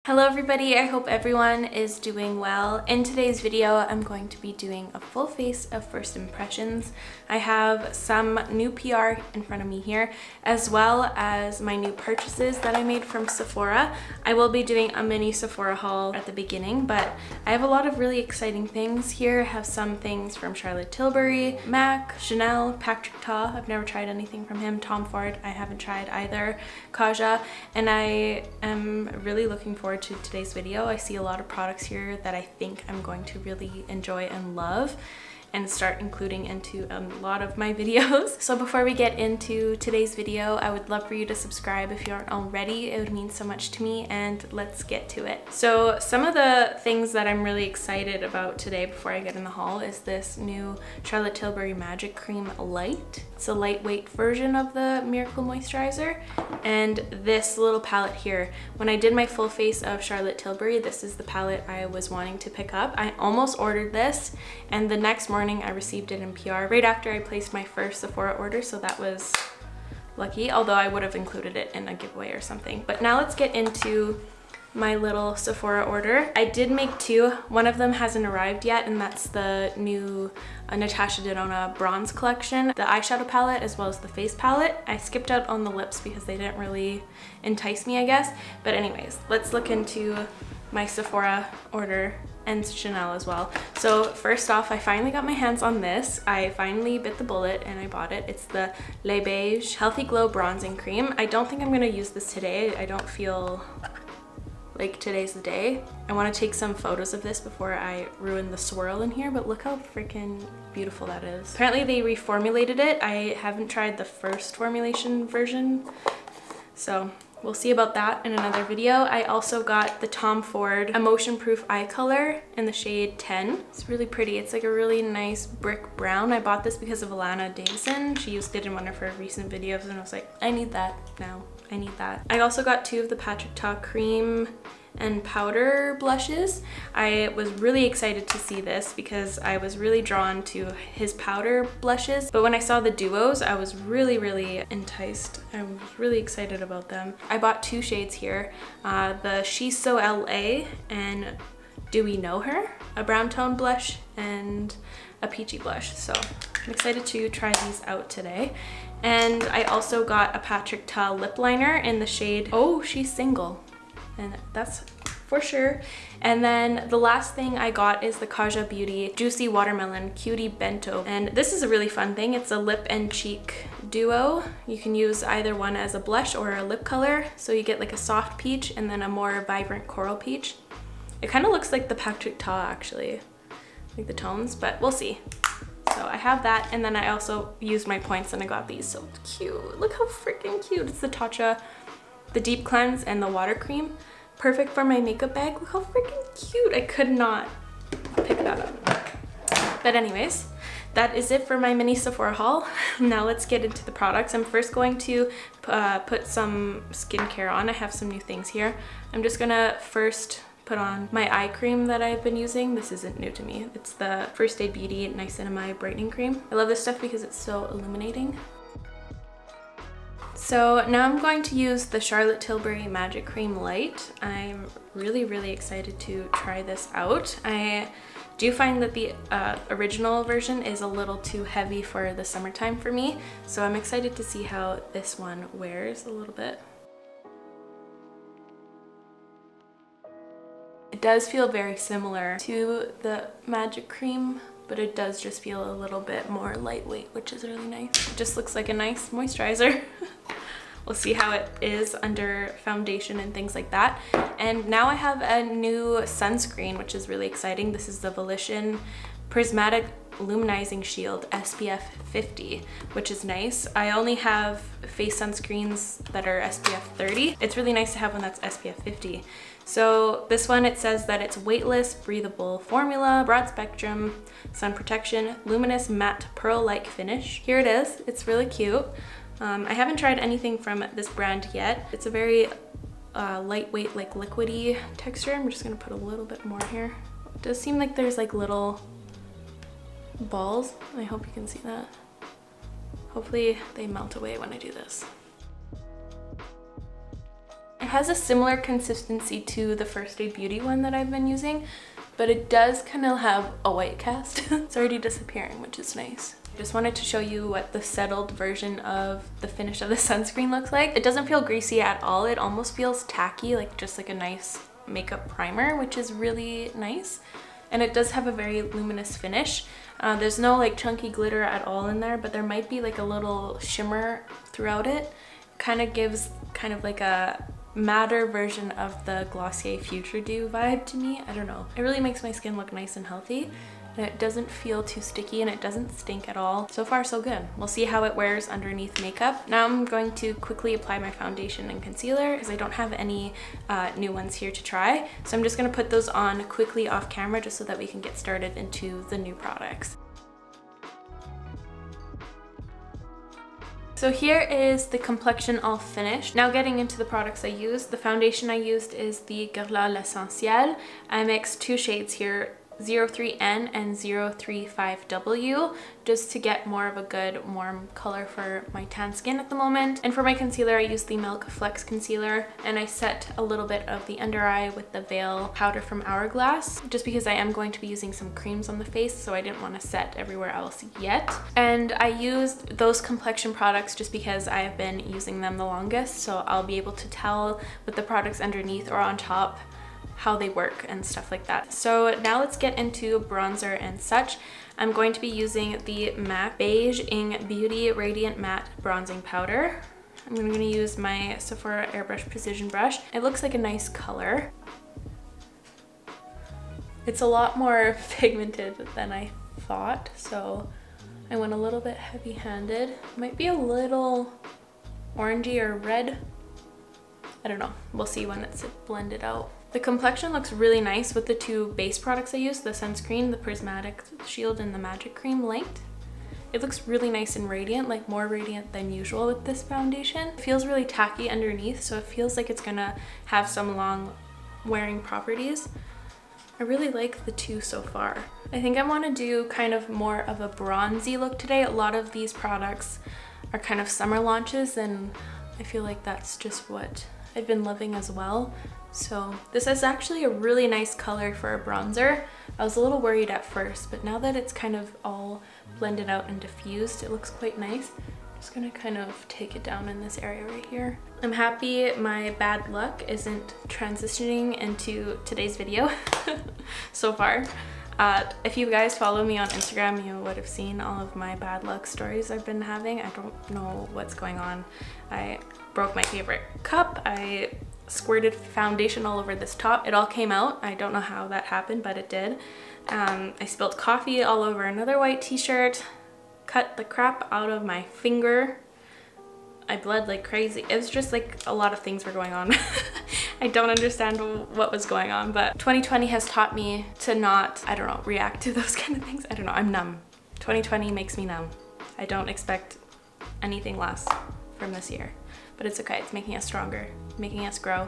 Hello everybody, I hope everyone is doing well. In today's video, I'm going to be doing a full face of first impressions. I have some new PR in front of me here, as well as my new purchases that I made from Sephora. I will be doing a mini Sephora haul at the beginning, but I have a lot of really exciting things here. I have some things from Charlotte Tilbury, MAC, Chanel, Patrick Taw. I've never tried anything from him. Tom Ford, I haven't tried either. Kasia, and I am really looking forward to today's video. I see a lot of products here that I think I'm going to really enjoy and love and start including into a lot of my videos. So before we get into today's video, I would love for you to subscribe if you aren't already. It would mean so much to me, and let's get to it. So some of the things that I'm really excited about today before I get in the haul is this new Charlotte Tilbury Magic Cream Light. It's a lightweight version of the Miracle Moisturizer, and this little palette here. When I did my full face of Charlotte Tilbury, this is the palette I was wanting to pick up. I almost ordered this, and the next morning I received it in PR right after I placed my first Sephora order, so that was lucky, although I would have included it in a giveaway or something. But now let's get into my little Sephora order. I did make two. One of them hasn't arrived yet, and that's the new Natasha Denona bronze collection, the eyeshadow palette as well as the face palette. I skipped out on the lips because they didn't really entice me, I guess. But anyways, let's look into my Sephora order and Chanel as well. So first off, I finally got my hands on this. I finally bit the bullet and I bought it. It's the Le Beige Healthy Glow Bronzing Cream. I don't think I'm gonna use this today. I don't feel like today's the day. I want to take some photos of this before I ruin the swirl in here, but look how freaking beautiful that is. Apparently they reformulated it. I haven't tried the first formulation version, so we'll see about that in another video. I also got the Tom Ford Emotion Proof Eye Color in the shade 10. It's really pretty. It's like a really nice brick brown. I bought this because of Alana Davison. She used it in one of her recent videos, and I was like, I need that now. I need that. I also got two of the Patrick Taw cream and powder blushes. I was really excited to see this because I was really drawn to his powder blushes, but when I saw the duos, I was really enticed. I was really excited about them. I bought two shades here, the She's So LA and Do We Know Her, a brown tone blush and a peachy blush. So I'm excited to try these out today. And I also got a Patrick Taw lip liner in the shade Oh She's Single, and that's for sure. And then the last thing I got is the Kasia Beauty Juicy Watermelon Cutie Bento, and this is a really fun thing. It's a lip and cheek duo. You can use either one as a blush or a lip color, so you get like a soft peach and then a more vibrant coral peach. It kind of looks like the Patrick Taw actually, like the tones, but we'll see. So I have that, and then I also used my points and I got these. So cute. Look how freaking cute. It's the Tatcha, the Deep Cleanse and the Water Cream. Perfect for my makeup bag. Look how freaking cute. I could not pick that up. But anyways, that is it for my mini Sephora haul. Now let's get into the products. I'm first going to put some skincare on. I have some new things here. I'm just gonna first put on my eye cream that I've been using. This isn't new to me. It's the First Aid Beauty Niacinamide Brightening Cream. I love this stuff because it's so illuminating. So now I'm going to use the Charlotte Tilbury Magic Cream Light. I'm really excited to try this out. I do find that the original version is a little too heavy for the summertime for me, so I'm excited to see how this one wears a little bit. It does feel very similar to the Magic Cream, but it does just feel a little bit more lightweight, which is really nice. It just looks like a nice moisturizer. We'll see how it is under foundation and things like that. And now I have a new sunscreen, which is really exciting. This is the Volition Prismatic Luminizing Shield SPF 50, which is nice. I only have face sunscreens that are SPF 30. It's really nice to have one that's SPF 50. So this one, it says that it's weightless, breathable formula, broad spectrum, sun protection, luminous matte pearl-like finish. Here it is. It's really cute. I haven't tried anything from this brand yet. It's a very lightweight, like liquidy texture. I'm just gonna put a little bit more here. It does seem like there's like little balls. I hope you can see that. Hopefully they melt away when I do this. has a similar consistency to the First Aid Beauty one that I've been using, but it does kind of have a white cast. It's already disappearing, which is nice. Just wanted to show you what the settled version of the finish of the sunscreen looks like. It doesn't feel greasy at all. It almost feels tacky, like just like a nice makeup primer, which is really nice. And it does have a very luminous finish. There's no like chunky glitter at all in there, but there might be like a little shimmer throughout it. Kind of gives kind of like a matter version of the Glossier Future Dew vibe to me. I don't know. It really makes my skin look nice and healthy. And it doesn't feel too sticky and it doesn't stink at all. So far so good. We'll see how it wears underneath makeup. Now I'm going to quickly apply my foundation and concealer because I don't have any new ones here to try. So I'm just going to put those on quickly off camera just so that we can get started into the new products. So here is the complexion all finished. Now getting into the products I used. The foundation I used is the Guerlain L'Essentiel. I mixed two shades here, 03N and 035W, just to get more of a good warm color for my tan skin at the moment. And for my concealer, I used the Milk Flex Concealer, and I set a little bit of the under eye with the Veil powder from Hourglass, just because I am going to be using some creams on the face, so I didn't want to set everywhere else yet. And I used those complexion products just because I have been using them the longest, so I'll be able to tell with the products underneath or on top how they work and stuff like that. So now let's get into bronzer and such. I'm going to be using the MAC Beige Ing Beauty Radiant Matte Bronzing Powder. I'm going to use my Sephora Airbrush Precision Brush. It looks like a nice color. It's a lot more pigmented than I thought, so I went a little bit heavy-handed. Might be a little orangey or red. I don't know. We'll see when it's blended out. The complexion looks really nice with the two base products I used, the sunscreen, the Prismatic Shield, and the Magic Cream Light. It looks really nice and radiant, like more radiant than usual with this foundation. It feels really tacky underneath, so it feels like it's gonna have some long wearing properties. I really like the two so far. I think I want to do kind of more of a bronzy look today. A lot of these products are kind of summer launches, and I feel like that's just what I've been loving as well. So this is actually a really nice color for a bronzer. I was a little worried at first, but now that it's kind of all blended out and diffused, it looks quite nice. I'm just gonna kind of take it down in this area right here. I'm happy my bad luck isn't transitioning into today's video so far. If you guys follow me on Instagram, you would have seen all of my bad luck stories I've been having. I don't know what's going on. I broke my favorite cup. I squirted foundation all over this top. It all came out. I don't know how that happened, but it did. I spilled coffee all over another white t-shirt, cut the crap out of my finger. I bled like crazy. It was just like a lot of things were going on. I don't understand what was going on, but 2020 has taught me to not, I don't know, react to those kind of things. I don't know, I'm numb. 2020 makes me numb. I don't expect anything less from this year, but it's okay. It's making us stronger, making us grow.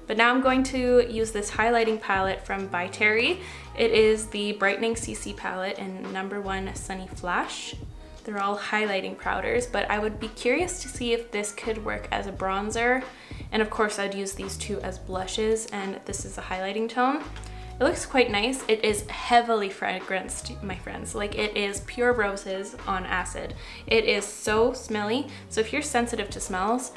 But now I'm going to use this highlighting palette from By Terry. It is the Brightening CC palette in #1 Sunny Flash. They're all highlighting powders, but I would be curious to see if this could work as a bronzer. And of course I'd use these two as blushes, and this is a highlighting tone. It looks quite nice. It is heavily fragranced, my friends. Like, it is pure roses on acid. It is so smelly. So if you're sensitive to smells,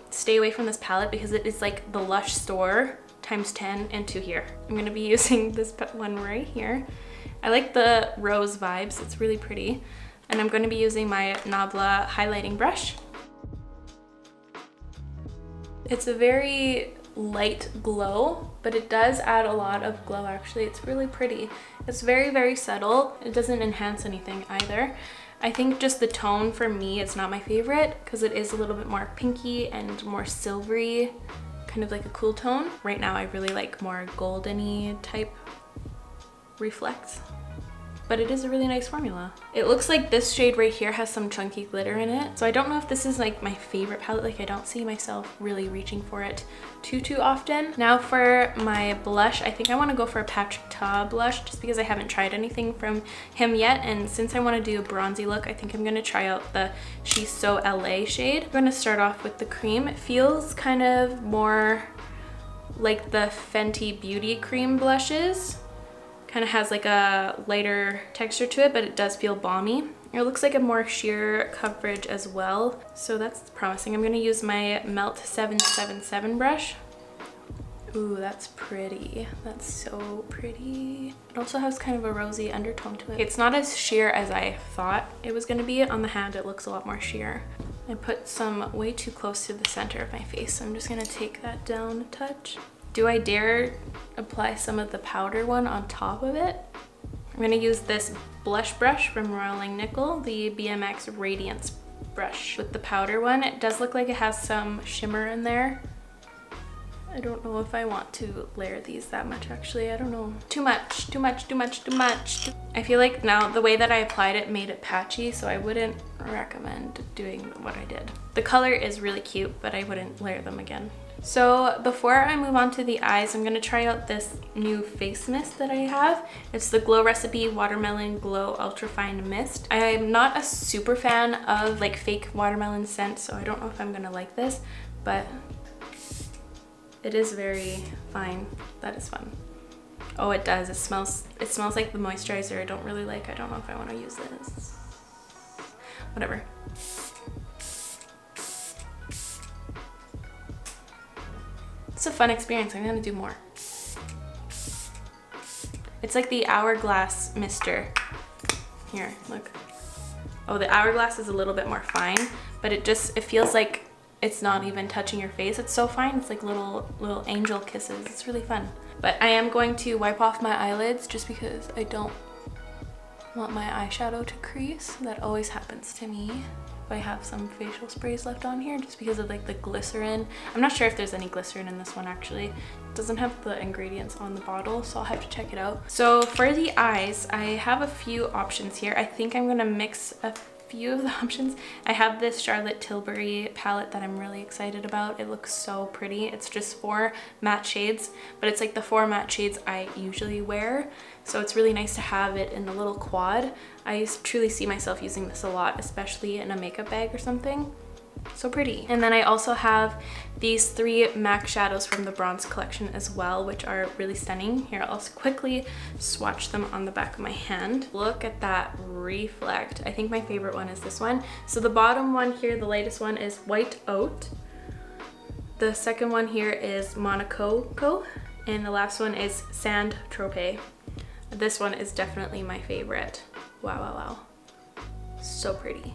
stay away from this palette because it is like the Lush store times 10 into here. I'm gonna be using this one right here. I like the rose vibes. It's really pretty. And I'm going to be using my Nabla highlighting brush. It's a very light glow, but it does add a lot of glow actually. It's really pretty. It's very, very subtle. It doesn't enhance anything either. I think just the tone for me is not my favorite because it is a little bit more pinky and more silvery, kind of like a cool tone. Right now I really like more golden-y type reflects. but it is a really nice formula. It looks like this shade right here has some chunky glitter in it. So I don't know if this is like my favorite palette. Like I don't see myself really reaching for it too often. Now for my blush, I think I want to go for a Patrick Taw blush just because I haven't tried anything from him yet. And since I want to do a bronzy look, I think I'm going to try out the She's So LA shade. I'm going to start off with the cream. It feels kind of more like the Fenty Beauty cream blushes. Kind of has like a lighter texture to it, but it does feel balmy. It looks like a more sheer coverage as well, so that's promising. I'm going to use my Melt 777 brush. Ooh, that's pretty. That's so pretty. It also has kind of a rosy undertone to it. It's not as sheer as I thought it was going to be. On the hand, it looks a lot more sheer. I put some way too close to the center of my face, so I'm just going to take that down a touch. Do I dare apply some of the powder one on top of it? I'm going to use this blush brush from Royal Nickel, the BMX Radiance brush. With the powder one, it does look like it has some shimmer in there. I don't know if I want to layer these that much actually. I don't know. Too much. I feel like now the way that I applied it made it patchy, so I wouldn't recommend doing what I did. The color is really cute, but I wouldn't layer them again. So before I move on to the eyes, I'm going to try out this new face mist that I have. It's the Glow Recipe Watermelon Glow Ultrafine Mist. I'm not a super fan of like fake watermelon scent, so I don't know if I'm going to like this, but it is very fine. That is fun. Oh, it does. It smells like the moisturizer I don't really like. I don't know if I want to use this. Whatever. It's a fun experience. I'm gonna do more. It's like the Hourglass mister. Here, look. Oh, the Hourglass is a little bit more fine, but it feels like it's not even touching your face. It's so fine. It's like little angel kisses. It's really fun. But I am going to wipe off my eyelids just because I don't want my eyeshadow to crease. That always happens to me. I have some facial sprays left on here just because of like the glycerin. I'm not sure if there's any glycerin in this one actually. It doesn't have the ingredients on the bottle, so I'll have to check it out. So for the eyes, I have a few options here. I think I'm gonna mix a few of the options. I have this Charlotte Tilbury palette that I'm really excited about. It looks so pretty. It's just 4 matte shades, but it's like the 4 matte shades I usually wear. So it's really nice to have it in a little quad. I truly see myself using this a lot, especially in a makeup bag or something. So pretty. And then I also have these 3 MAC shadows from the Bronze collection as well, which are really stunning. Here, I'll quickly swatch them on the back of my hand. Look at that reflect. I think my favorite one is this one. So the bottom one here, the lightest one, is White Oat. The second one here is Monaco, and the last one is Sand Tropez. This one is definitely my favorite. Wow, wow, wow. So pretty.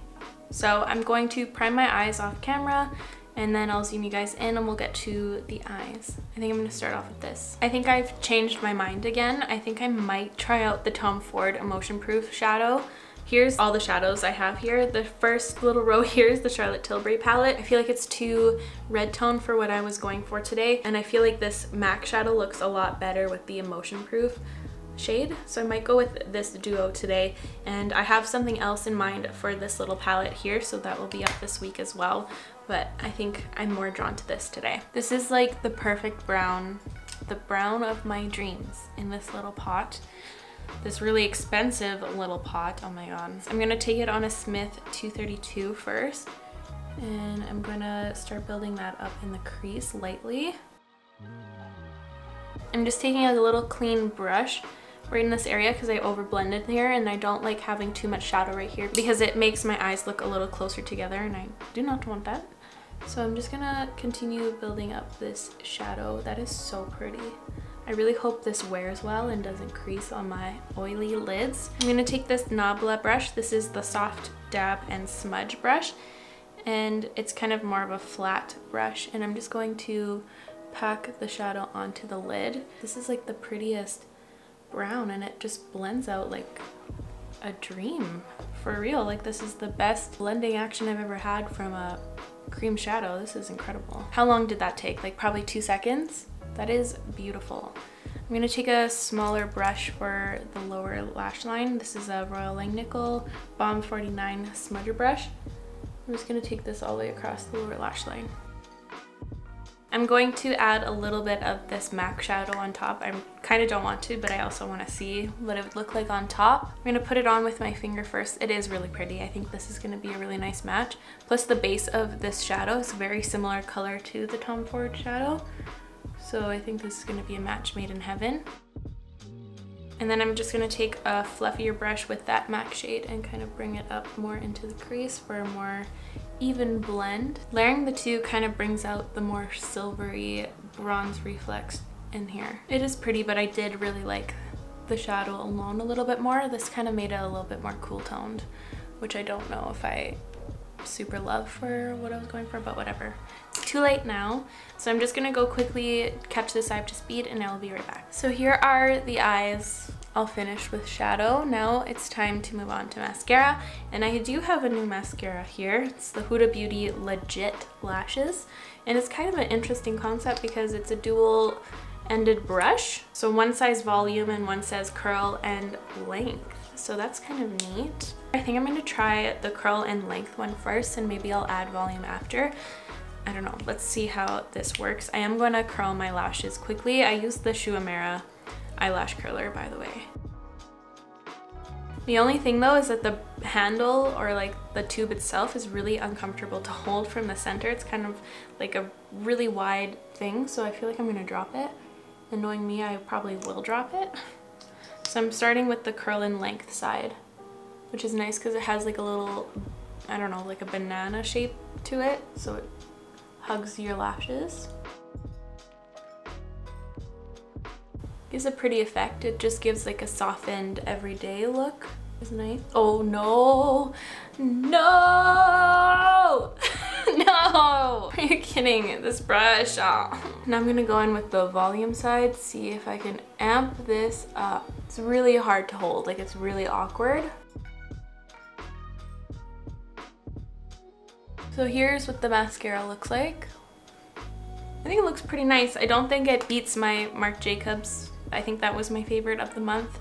So I'm going to prime my eyes off camera and then I'll zoom you guys in and we'll get to the eyes. I think I'm going to start off with this. I think I've changed my mind again. I think I might try out the Tom Ford Emotion Proof shadow. Here's all the shadows I have here. The first little row here is the Charlotte Tilbury palette. I feel like it's too red tone for what I was going for today, and I feel like this MAC shadow looks a lot better with the Emotion Proof shade, so I might go with this duo today. And I have something else in mind for this little palette here, so that will be up this week as well, but I think I'm more drawn to this today. This is like the perfect brown, the brown of my dreams in this little pot. This really expensive little pot, oh my god. I'm gonna take it on a Smith 232 first, and I'm gonna start building that up in the crease lightly. I'm just taking a little clean brush right in this area because I overblended here, and I don't like having too much shadow right here because it makes my eyes look a little closer together, and I do not want that. So I'm just gonna continue building up this shadow. That is so pretty. I really hope this wears well and doesn't crease on my oily lids. I'm gonna take this Nabla brush. This is the Soft Dab and Smudge Brush, and it's kind of more of a flat brush, and I'm just going to pack the shadow onto the lid. This is like the prettiest brown, and it just blends out like a dream. For real, like this is the best blending action I've ever had from a cream shadow. This is incredible. How long did that take? Like probably 2 seconds? That is beautiful. I'm gonna take a smaller brush for the lower lash line. This is a Royal Langnickel Balm 49 Smudge Brush. I'm just gonna take this all the way across the lower lash line. I'm going to add a little bit of this MAC shadow on top. I kind of don't want to, but I also want to see what it would look like on top. I'm going to put it on with my finger first. It is really pretty. I think this is going to be a really nice match. Plus the base of this shadow is a very similar color to the Tom Ford shadow. So I think this is going to be a match made in heaven. And then I'm just going to take a fluffier brush with that MAC shade and kind of bring it up more into the crease for a more even blend. Layering the two kind of brings out the more silvery bronze reflex in here. It is pretty, but I did really like the shadow alone a little bit more. This kind of made it a little bit more cool toned, which I don't know if I super love for what I was going for, but whatever. It's too late now, so I'm just gonna go quickly catch this eye up to speed and I'll be right back. So here are the eyes all finished with shadow. Now it's time to move on to mascara, and I do have a new mascara here. It's the Huda Beauty Legit Lashes, and it's kind of an interesting concept because it's a dual ended brush. So one says volume and one says curl and length. So that's kind of neat. I think I'm going to try the curl and length one first, and maybe I'll add volume after. I don't know. Let's see how this works. I am going to curl my lashes quickly. I use the Shuamera eyelash curler, by the way. The only thing though is that the handle, or like the tube itself, is really uncomfortable to hold from the center. It's kind of like a really wide thing, so I feel like I'm going to drop it. And knowing me, I probably will drop it. So I'm starting with the curl and length side, which is nice because it has like a little, I don't know, like a banana shape to it, so it hugs your lashes. Gives a pretty effect. It just gives like a softened everyday look. It's nice. Oh no! No! No! Are you kidding? This brush. Oh. Now I'm gonna go in with the volume side, see if I can amp this up. It's really hard to hold, like it's really awkward. So here's what the mascara looks like. I think it looks pretty nice. I don't think it beats my Marc Jacobs. I think that was my favorite of the month,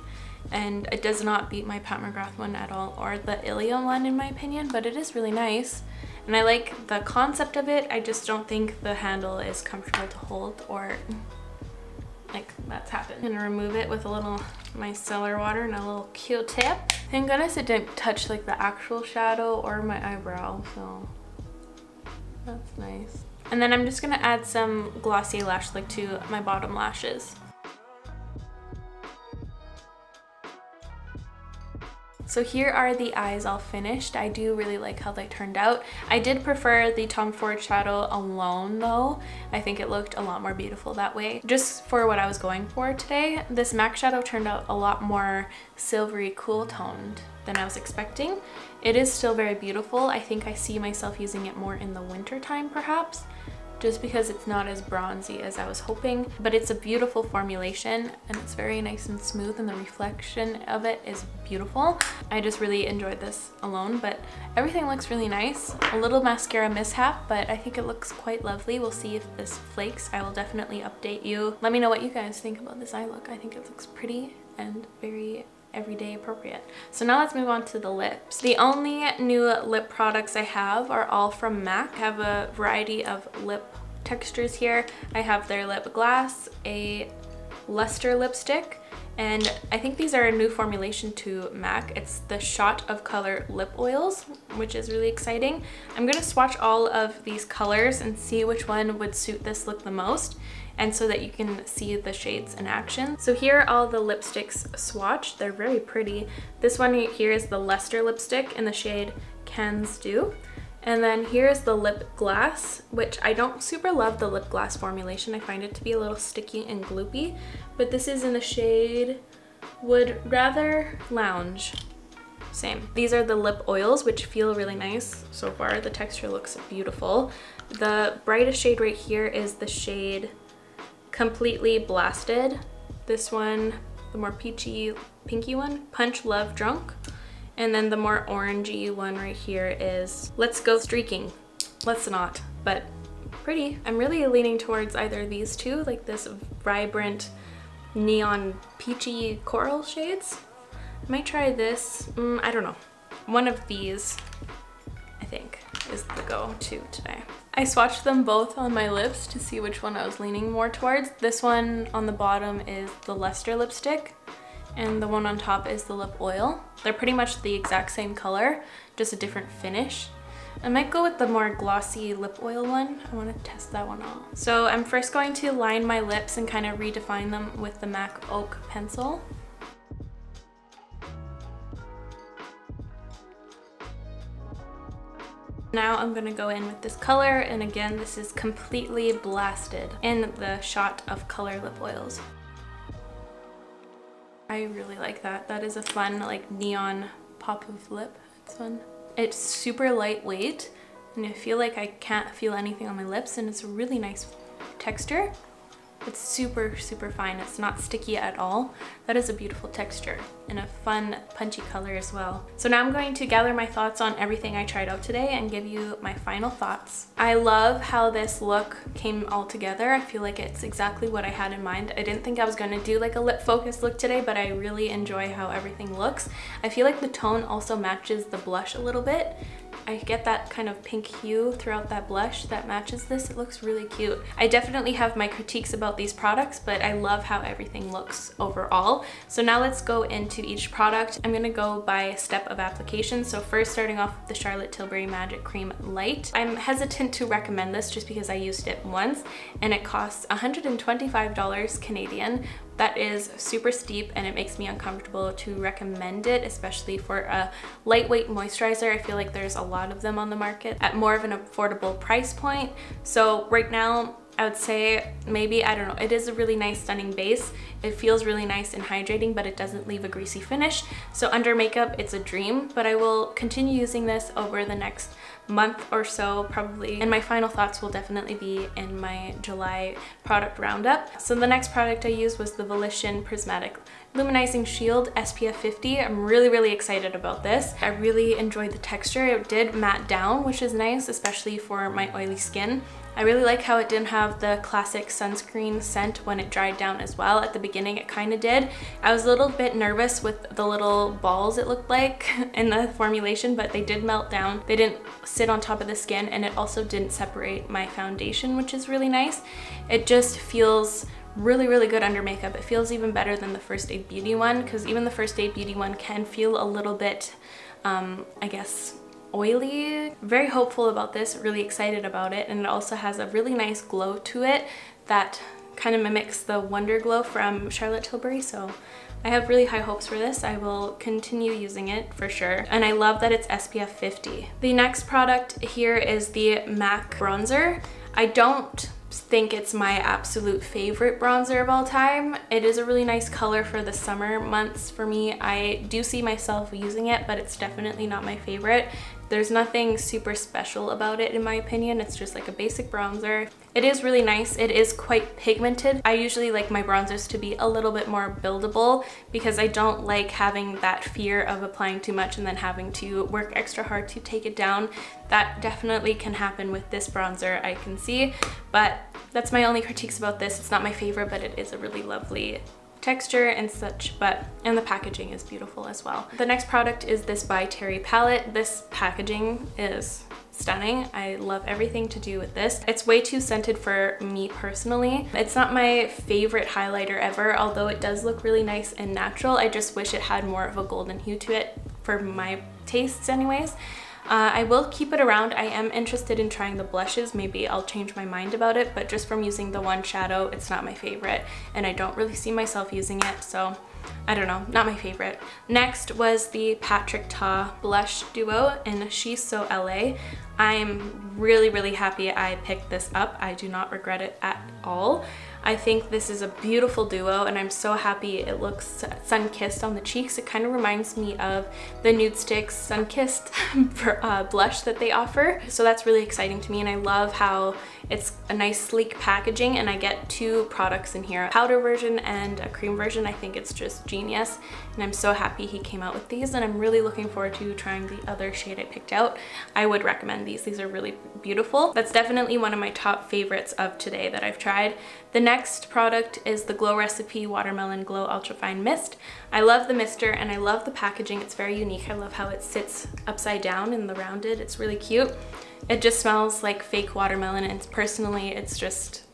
and it does not beat my Pat McGrath one at all, or the Ilia one in my opinion, but it is really nice. And I like the concept of it. I just don't think the handle is comfortable to hold, or like that's happened. I'm gonna remove it with a little micellar water and a little Q-tip. Thank goodness it didn't touch like the actual shadow or my eyebrow, so that's nice. And then I'm just gonna add some glossy lash lick to my bottom lashes. So here are the eyes all finished. I do really like how they turned out. I did prefer the Tom Ford shadow alone though. I think it looked a lot more beautiful that way. Just for what I was going for today, this MAC shadow turned out a lot more silvery cool toned than I was expecting. It is still very beautiful. I think I see myself using it more in the winter time perhaps, just because it's not as bronzy as I was hoping, but it's a beautiful formulation and it's very nice and smooth, and the reflection of it is beautiful. I just really enjoyed this alone, but everything looks really nice. A little mascara mishap, but I think it looks quite lovely. We'll see if this flakes. I will definitely update you. Let me know what you guys think about this eye look. I think it looks pretty and very everyday appropriate. So now let's move on to the lips. The only new lip products I have are all from MAC. I have a variety of lip textures here. I have their lip glass, a luster lipstick, and I think these are a new formulation to MAC. It's the Shot of Color lip oils, which is really exciting. I'm gonna swatch all of these colors and see which one would suit this look the most, and so that you can see the shades in action. So here are all the lipsticks swatched. They're very pretty. This one here is the luster lipstick in the shade Cannes Dew. And then here's the lip glass, which I don't super love the lip glass formulation. I find it to be a little sticky and gloopy, but this is in the shade Would Rather Lounge. Same. These are the lip oils, which feel really nice so far. The texture looks beautiful. The brightest shade right here is the shade Completely Blasted. This one, the more peachy, pinky one, Punch Love Drunk. And then the more orangey one right here is Let's Go Streaking. Let's not, but pretty. I'm really leaning towards either these two, like this vibrant neon peachy coral shades. I might try this. I don't know. One of these, I think, is the go-to today. I swatched them both on my lips to see which one I was leaning more towards. This one on the bottom is the Luster lipstick, and the one on top is the lip oil. They're pretty much the exact same color, just a different finish. I might go with the more glossy lip oil one. I want to test that one out. So I'm first going to line my lips and kind of redefine them with the MAC Oak pencil. Now I'm gonna go in with this color, and again, this is completely blasted in the shot of color lip oils. I really like that. That is a fun, like, neon pop of lip. It's fun. It's super lightweight, and I feel like I can't feel anything on my lips, and it's a really nice texture. It's super, super fine. It's not sticky at all. That is a beautiful texture and a fun, punchy color as well. So now I'm going to gather my thoughts on everything I tried out today and give you my final thoughts. I love how this look came all together. I feel like it's exactly what I had in mind. I didn't think I was going to do like a lip focused look today, but I really enjoy how everything looks. I feel like the tone also matches the blush a little bit. I get that kind of pink hue throughout that blush that matches this. It looks really cute. I definitely have my critiques about these products, but I love how everything looks overall. So now let's go into each product. I'm gonna go by step of application. So first, starting off with the Charlotte Tilbury Magic Cream Light. I'm hesitant to recommend this just because I used it once and it costs $125 Canadian. That is super steep and it makes me uncomfortable to recommend it, especially for a lightweight moisturizer. I feel like there's a lot of them on the market at more of an affordable price point. So right now, I would say maybe, I don't know, it is a really nice stunning base. It feels really nice and hydrating, but it doesn't leave a greasy finish. So under makeup, it's a dream, but I will continue using this over the next month or so probably, and my final thoughts will definitely be in my July product roundup. So the next product I used was the Volition Prismatic Luminizing Shield SPF 50. I'm really excited about this. I really enjoyed the texture. It did matte down, which is nice, especially for my oily skin. I really like how it didn't have the classic sunscreen scent when it dried down as well. At the beginning it kind of did. I was a little bit nervous with the little balls it looked like in the formulation, but they did melt down. They didn't sit on top of the skin, and it also didn't separate my foundation, which is really nice. It just feels really good under makeup. It feels even better than the First Aid Beauty one, because even the First Aid Beauty one can feel a little bit, I guess, oily. Very hopeful about this, really excited about it, and it also has a really nice glow to it that kind of mimics the Wonder Glow from Charlotte Tilbury, so I have really high hopes for this. I will continue using it for sure, and I love that it's SPF 50. The next product here is the MAC bronzer. I don't think it's my absolute favorite bronzer of all time. It is a really nice color for the summer months for me. I do see myself using it, but it's definitely not my favorite. There's nothing super special about it in my opinion. It's just like a basic bronzer. It is really nice. It is quite pigmented. I usually like my bronzers to be a little bit more buildable because I don't like having that fear of applying too much and then having to work extra hard to take it down. That definitely can happen with this bronzer, I can see, but that's my only critiques about this. It's not my favorite, but it is a really lovely texture and such, and the packaging is beautiful as well. The next product is this By Terry palette. This packaging is stunning. I love everything to do with this. It's way too scented for me personally. It's not my favorite highlighter ever, although it does look really nice and natural. I just wish it had more of a golden hue to it for my tastes anyways. I will keep it around. I am interested in trying the blushes. Maybe I'll change my mind about it, but just from using the one shadow, it's not my favorite, and I don't really see myself using it, so I don't know, not my favorite. Next was the Taw Blush Duo in She's So LA. I'm really happy I picked this up. I do not regret it at all. I think this is a beautiful duo, and I'm so happy it looks sun-kissed on the cheeks. It kind of reminds me of the Nude Sticks Sun-Kissed blush that they offer. So that's really exciting to me, and I love how It's a nice sleek packaging, and I get 2 products in here, a powder version and a cream version. I think it's just genius, and I'm so happy he came out with these, and I'm really looking forward to trying the other shade I picked out. I would recommend these. These are really beautiful. That's definitely one of my top favorites of today that I've tried. The next product is the Glow Recipe Watermelon Glow Ultrafine Mist. I love the mister and I love the packaging. It's very unique. I love how it sits upside down in the rounded. It's really cute. It just smells like fake watermelon, and personally it's just,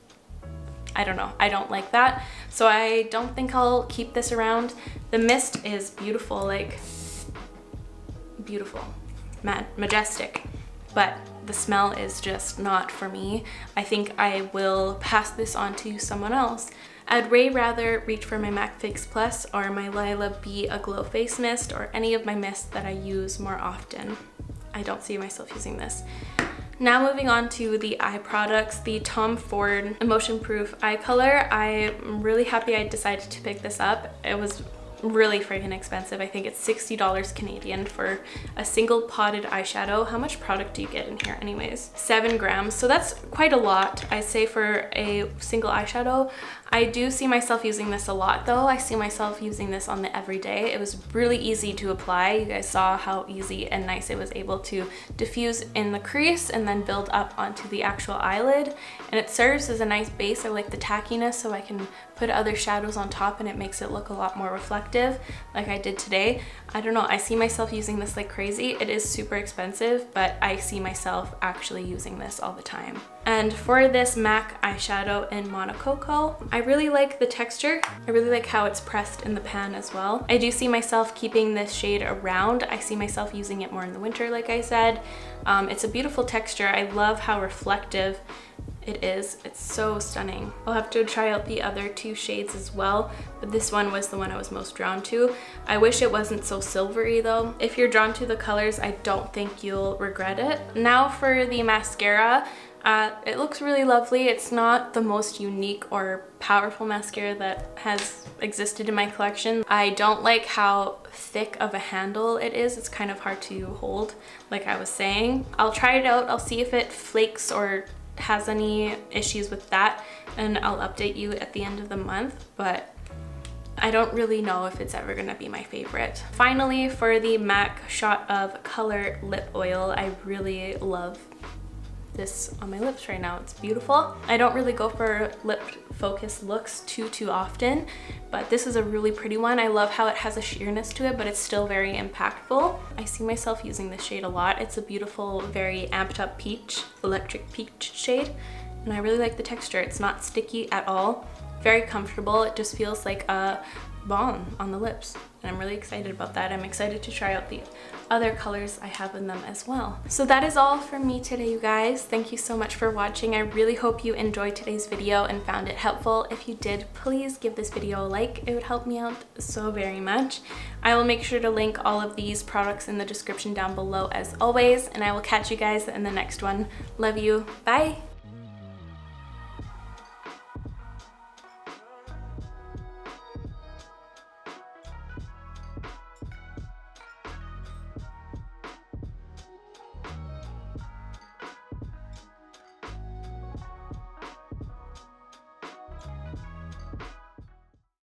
I don't know, I don't like that. So I don't think I'll keep this around. The mist is beautiful, like beautiful, majestic, but the smell is just not for me. I think I will pass this on to someone else. I'd way rather reach for my MAC Fix Plus or my Lila Be a Glow Face Mist, or any of my mists that I use more often. I don't see myself using this. Now moving on to the eye products, the Tom Ford Emotion Proof Eye Color. I'm really happy I decided to pick this up. It was really freaking expensive. I think it's $60 Canadian for a single potted eyeshadow. How much product do you get in here anyways? 7 grams, so that's quite a lot, I say, for a single eyeshadow. I do see myself using this a lot though. I see myself using this on the everyday. It was really easy to apply. You guys saw how easy and nice it was able to diffuse in the crease and then build up onto the actual eyelid. And it serves as a nice base. I like the tackiness, so I can put other shadows on top and it makes it look a lot more reflective like I did today. I don't know, I see myself using this like crazy. It is super expensive, but I see myself actually using this all the time. And for this MAC eyeshadow in Monococo, I really like the texture. I really like how it's pressed in the pan as well. I do see myself keeping this shade around. I see myself using it more in the winter, like I said. It's a beautiful texture. I love how reflective it is. It's so stunning. I'll have to try out the other 2 shades as well, but this one was the one I was most drawn to. I wish it wasn't so silvery though. If you're drawn to the colors, I don't think you'll regret it. Now for the mascara. It looks really lovely. It's not the most unique or powerful mascara that has existed in my collection. I don't like how thick of a handle it is. It's kind of hard to hold, like I was saying. I'll try it out. I'll see if it flakes or has any issues with that, and I'll update you at the end of the month, but I don't really know if it's ever gonna be my favorite. Finally, for the MAC Shot of Color Lip Oil, I really love this on my lips right now. It's beautiful. I don't really go for lip focused looks too often, but this is a really pretty one. I love how it has a sheerness to it, but it's still very impactful. I see myself using this shade a lot. It's a beautiful, very amped up peach, electric peach shade, and I really like the texture. It's not sticky at all. Very comfortable. It just feels like a balm on the lips, and I'm really excited about that. I'm excited to try out the other colors I have in them as well. So that is all from me today, you guys. Thank you so much for watching. I really hope you enjoyed today's video and found it helpful. If you did, please give this video a like. It would help me out so very much. I will make sure to link all of these products in the description down below as always, and I will catch you guys in the next one. Love you. Bye.